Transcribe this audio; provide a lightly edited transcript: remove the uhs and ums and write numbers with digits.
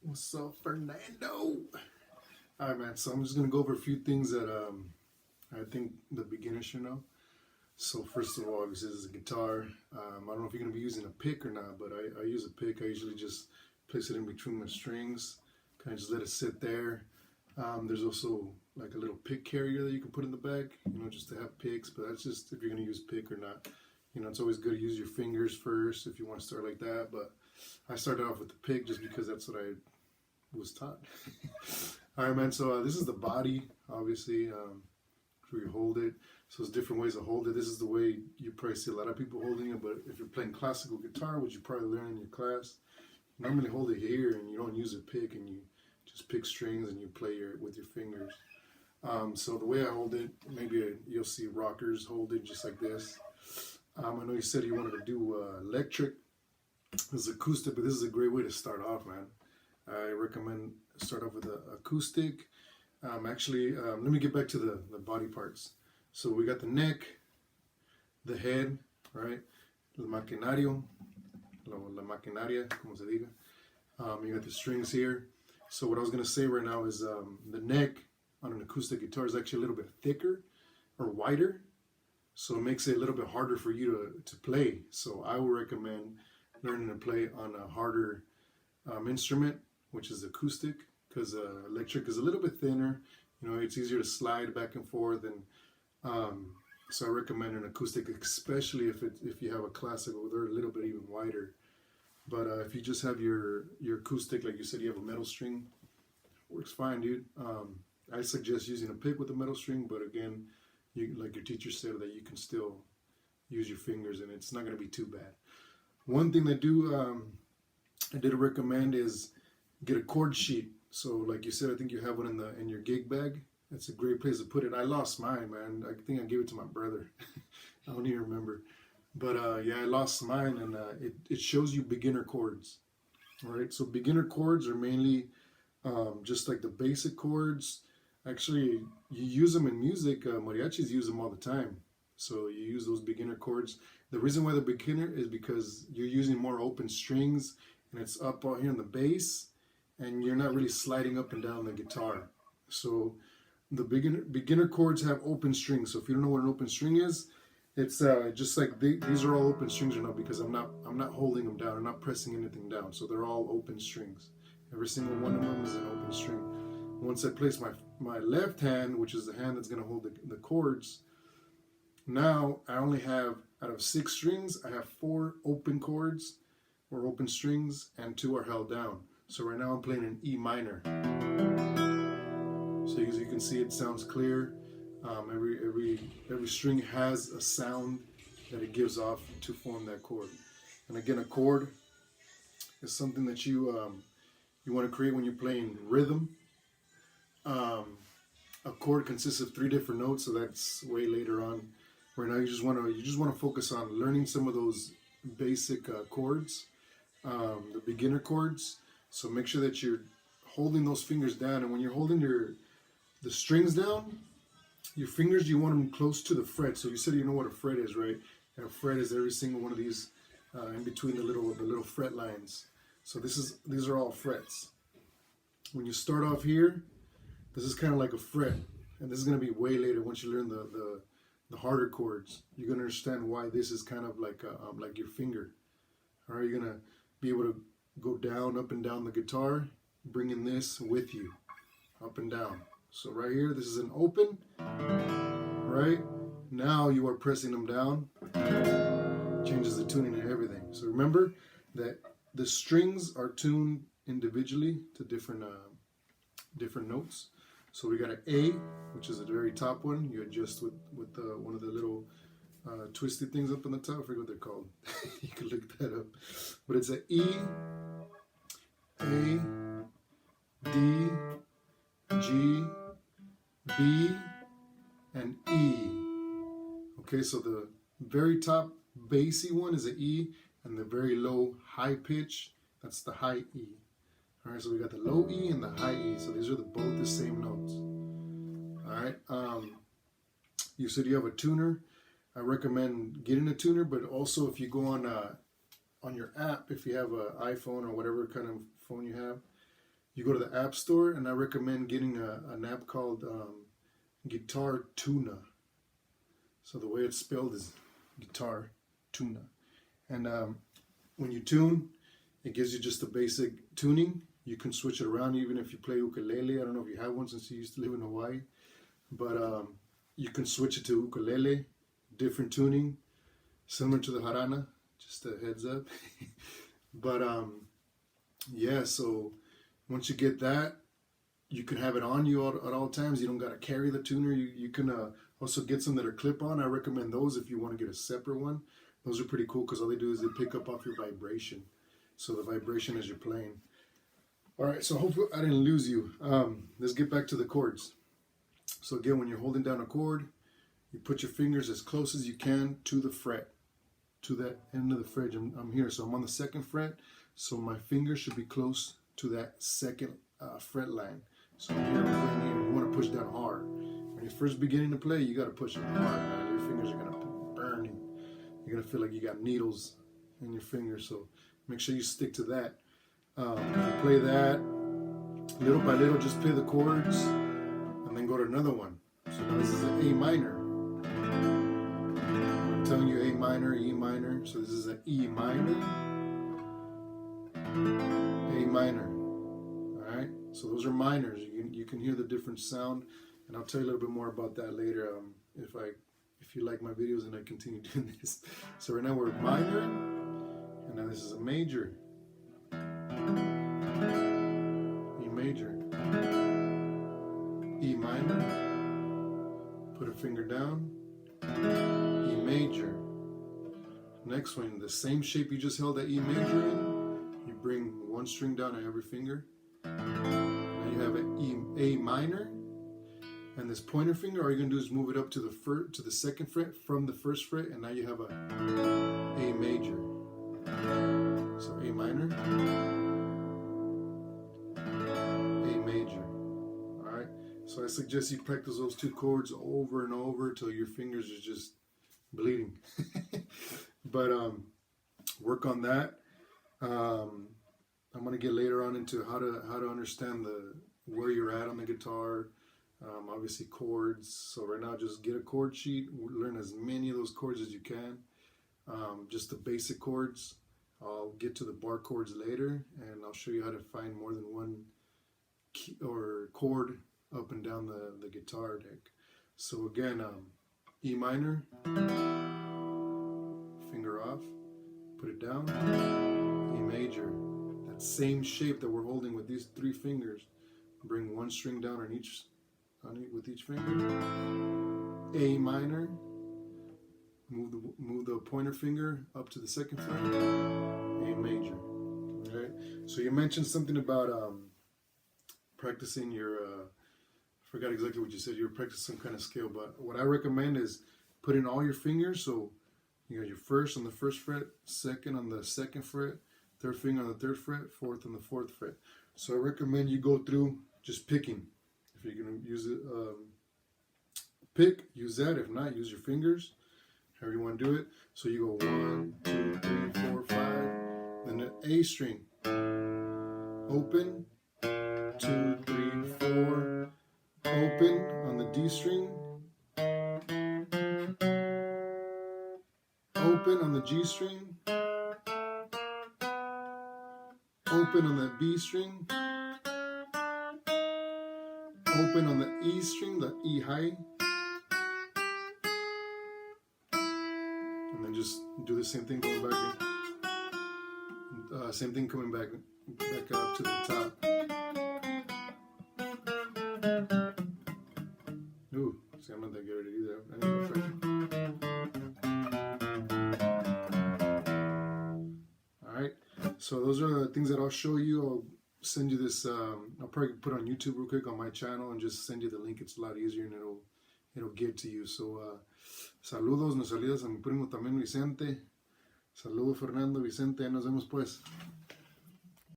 What's up, Fernando? All right, man. So I'm just gonna go over a few things that I think the beginner should know. So first of all, this is a guitar. I don't know if you're gonna be using a pick or not, but I use a pick. I usually just place it in between my strings, kind of just let it sit there. There's also like a little pick carrier that you can put in the back, just to have picks. But that's just if you're gonna use pick or not. It's always good to use your fingers first if you want to start like that. But I started off with the pick just because that's what I was taught. All right, man. So this is the body, obviously, where you hold it. So there's different ways to hold it. This is the way you probably see a lot of people holding it. But if you're playing classical guitar, which you probably learn in your class, you normally hold it here and you don't use a pick, and you just pick strings and you play with your fingers. So the way I hold it, maybe you'll see rockers hold it just like this. I know you said you wanted to do electric. This is acoustic, but this is a great way to start off, man. I recommend start off with an acoustic. Let me get back to the body parts. So we got the neck, the head, right? El maquinario, la maquinaria, como se diga. You got the strings here. So what I was going to say right now is the neck on an acoustic guitar is actually a little bit thicker or wider. So it makes it a little bit harder for you to play. So I would recommend learning to play on a harder instrument, which is acoustic, because electric is a little bit thinner. It's easier to slide back and forth, and so I recommend an acoustic, especially if you have a classical. They're a little bit even wider. But if you just have your acoustic, like you said, you have a metal string, works fine, dude. I suggest using a pick with a metal string, but again, like your teacher said, that you can still use your fingers, and it's not going to be too bad. One thing I did recommend is get a chord sheet. So like you said, I think you have one in your gig bag. That's a great place to put it. I lost mine, man. I think I gave it to my brother. I don't even remember. But I lost mine, and it shows you beginner chords. All right, so beginner chords are mainly just like the basic chords. Actually, you use them in music. Mariachis use them all the time. So you use those beginner chords. The reason why they're beginner is because you're using more open strings, and it's up out here on the bass, and you're not really sliding up and down the guitar. So the beginner chords have open strings. So if you don't know what an open string is, it's just like these are all open strings right now, because I'm not holding them down. I'm not pressing anything down. So they're all open strings. Every single one of them is an open string. Once I place my left hand, which is the hand that's going to hold the chords, now I only have, out of 6 strings, I have 4 open chords or open strings, and 2 are held down. So right now I'm playing an E minor. So as you can see, it sounds clear. Every string has a sound that it gives off to form that chord. And again, a chord is something that you want to create when you're playing rhythm. A chord consists of 3 different notes, so that's way later on. Right now, you just want to focus on learning some of those basic chords, the beginner chords. So make sure that you're holding those fingers down, and when you're holding the strings down, your fingers, you want them close to the fret. So you said you know what a fret is, right? And a fret is every single one of these in between the little fret lines. So these are all frets. When you start off here, this is kind of like a fret, and this is going to be way later once you learn the harder chords. You're going to understand why this is kind of like your finger. All right, you're going to be able to go down, up and down the guitar, bringing this with you, up and down. So right here, this is an open, right? Now you are pressing them down, changes the tuning and everything. So remember that the strings are tuned individually to different notes. So we got an A, which is the very top one. You adjust with one of the little twisty things up on the top. I forget what they're called. You can look that up. But it's an E, A, D, G, B, and E. Okay, so the very top bassy one is an E, and the very low high pitch, that's the high E. All right, so we got the low E and the high E. So these are both the same notes. All right. You said you have a tuner. I recommend getting a tuner, but also if you go on your app, if you have an iPhone or whatever kind of phone you have, you go to the App Store, and I recommend getting an app called Guitar Tuna. So the way it's spelled is Guitar Tuna. And when you tune, it gives you just the basic tuning. You can switch it around even if you play ukulele. I don't know if you have one since you used to live in Hawaii. But you can switch it to ukulele, different tuning, similar to the harana, just a heads up. But yeah, so once you get that, you can have it on you at all times. You don't got to carry the tuner. You can also get some that are clip-on. I recommend those if you want to get a separate one. Those are pretty cool because all they do is they pick up off your vibration. So the vibration as you're playing. All right, so hopefully I didn't lose you. Let's get back to the chords. So again, when you're holding down a chord, you put your fingers as close as you can to the fret, to that end of the fret. I'm here, so I'm on the second fret, so my fingers should be close to that second fret line. So I'm here, I'm here. You want to push down hard. When you're first beginning to play, you got to push it hard, man. Your fingers are going to burn you. You're going to feel like you got needles in your fingers, so make sure you stick to that. You play that, little by little, just play the chords, and then go to another one. So now this is an A minor. I'm telling you A minor, E minor. So this is an E minor, A minor. Alright, so those are minors. You can hear the different sound, and I'll tell you a little bit more about that later if you like my videos and I continue doing this. So right now we're minor, and now this is a major. E major, E minor, put a finger down, E major. Next one, the same shape you just held that E major in, you bring one string down on every finger. Now you have an A minor, and this pointer finger, all you're going to do is move it up to the second fret from the first fret, and now you have a A major. So A minor, A major. Alright, so I suggest you practice those two chords over and over till your fingers are just bleeding. But work on that. I'm going to get later on into how to understand where you're at on the guitar. Obviously chords. So right now just get a chord sheet, learn as many of those chords as you can. Just the basic chords. I'll get to the bar chords later, and I'll show you how to find more than one key or chord up and down the guitar deck. So again, E minor, finger off, put it down, E major. That same shape that we're holding with these three fingers, bring one string down with each finger, A minor, move the pointer finger up to the second fret, A major. Okay. So you mentioned something about practicing your, I forgot exactly what you said, you were practicing some kind of scale, but what I recommend is putting all your fingers, so you got your first on the first fret, second on the second fret, third finger on the third fret, fourth on the fourth fret. So I recommend you go through just picking. If you're going to use it, pick, use that. If not, use your fingers. However you want to do it. So you go 1, 2, 3, 4, 5. Then the A string. Open. 2, 3, 4. Open on the D string. Open on the G string. Open on the B string. Open on the E string, the E high. And then just do the same thing going back in. Same thing coming back up to the top. Ooh, see, I'm not that good at it either. I need to Alright, so those are the things that I'll show you. I'll send you this, I'll probably put it on YouTube real quick on my channel and just send you the link. It's a lot easier and it'll get to you. So, saludos, nos saludas a mi primo también Vicente. Saludos Fernando, Vicente, nos vemos pues.